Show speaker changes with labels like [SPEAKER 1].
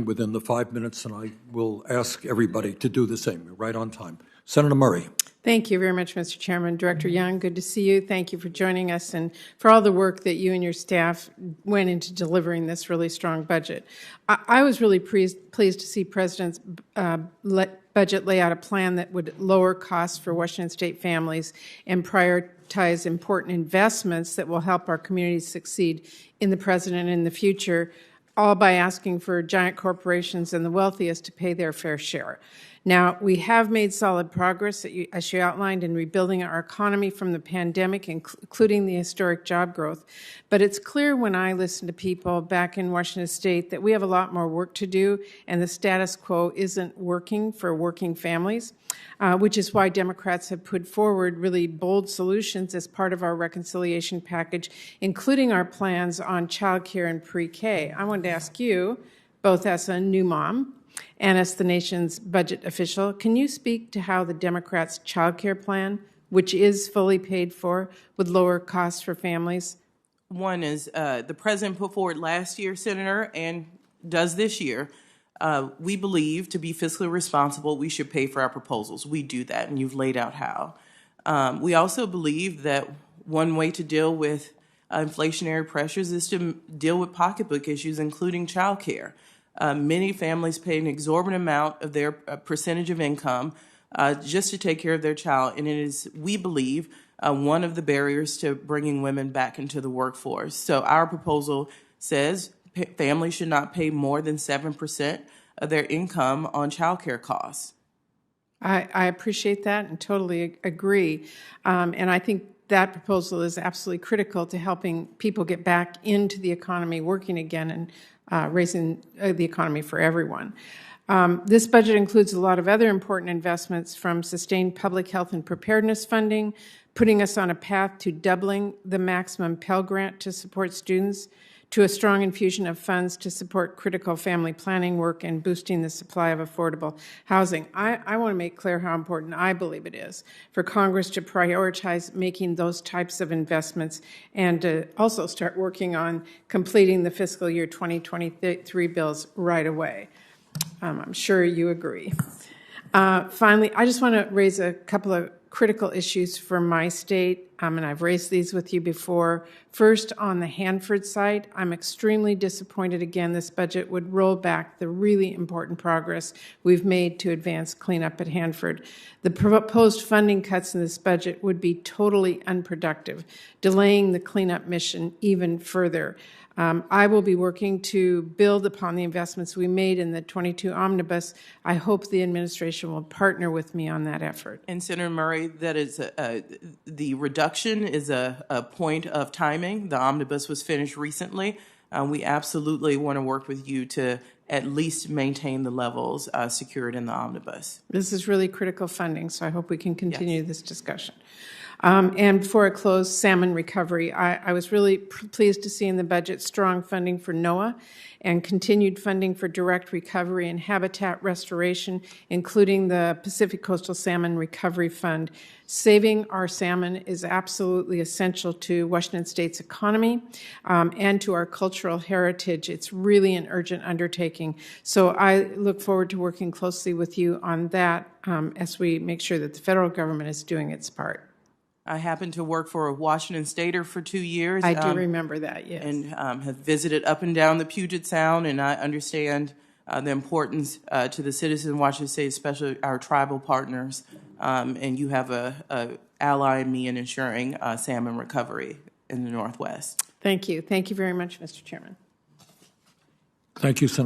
[SPEAKER 1] within the 5 minutes, and I will ask everybody to do the same. You're right on time. Senator Murray.
[SPEAKER 2] Thank you very much, Mr. Chairman. Director Young, good to see you. Thank you for joining us and for all the work that you and your staff went into delivering this really strong budget. I was really pleased to see President's budget lay out a plan that would lower costs for Washington State families and prioritize important investments that will help our communities succeed in the present and in the future, all by asking for giant corporations and the wealthiest to pay their fair share. Now, we have made solid progress, as you outlined, in rebuilding our economy from the pandemic, including the historic job growth. But it's clear when I listen to people back in Washington State that we have a lot more work to do, and the status quo isn't working for working families, which is why Democrats have put forward really bold solutions as part of our reconciliation package, including our plans on childcare and pre-K. I wanted to ask you, both as a new mom and as the nation's budget official, can you speak to how the Democrats' child care plan, which is fully paid for, would lower costs for families?
[SPEAKER 3] One is the president put forward last year, Senator, and does this year. We believe to be fiscally responsible, we should pay for our proposals. We do that, and you've laid out how. We also believe that one way to deal with inflationary pressures is to deal with pocketbook issues, including child care. Many families pay an exorbitant amount of their percentage of income just to take care of their child, and it is, we believe, one of the barriers to bringing women back into the workforce. So our proposal says families should not pay more than 7% of their income on child care costs.
[SPEAKER 2] I appreciate that and totally agree. And I think that proposal is absolutely critical to helping people get back into the economy, working again, and raising the economy for everyone. This budget includes a lot of other important investments, from sustained public health and preparedness funding, putting us on a path to doubling the maximum Pell Grant to support students, to a strong infusion of funds to support critical family planning work and boosting the supply of affordable housing. I want to make clear how important I believe it is for Congress to prioritize making those types of investments and to also start working on completing the fiscal year 2023 bills right away. I'm sure you agree. Finally, I just want to raise a couple of critical issues for my state, and I've raised these with you before. First, on the Hanford site, I'm extremely disappointed again this budget would roll back the really important progress we've made to advance cleanup at Hanford. The proposed funding cuts in this budget would be totally unproductive, delaying the cleanup mission even further. I will be working to build upon the investments we made in the 22 omnibus. I hope the administration will partner with me on that effort.
[SPEAKER 3] And Senator Murray, that is the reduction is a point of timing. The omnibus was finished recently. We absolutely want to work with you to at least maintain the levels secured in the omnibus.
[SPEAKER 2] This is really critical funding, so I hope we can continue this discussion. And before I close, salmon recovery. I was really pleased to see in the budget strong funding for NOAA and continued funding for direct recovery and habitat restoration, including the Pacific Coastal Salmon Recovery Fund. Saving our salmon is absolutely essential to Washington State's economy and to our cultural heritage. It's really an urgent undertaking. So I look forward to working closely with you on that as we make sure that the federal government is doing its part.
[SPEAKER 3] I happened to work for a Washington Stater for 2 years.
[SPEAKER 2] I do remember that, yes.
[SPEAKER 3] And have visited up and down the Puget Sound, and I understand the importance to the citizens of Washington State, especially our tribal partners. And you have a ally in me in ensuring salmon recovery in the Northwest.
[SPEAKER 2] Thank you. Thank you very much, Mr. Chairman.
[SPEAKER 1] Thank you, Senator.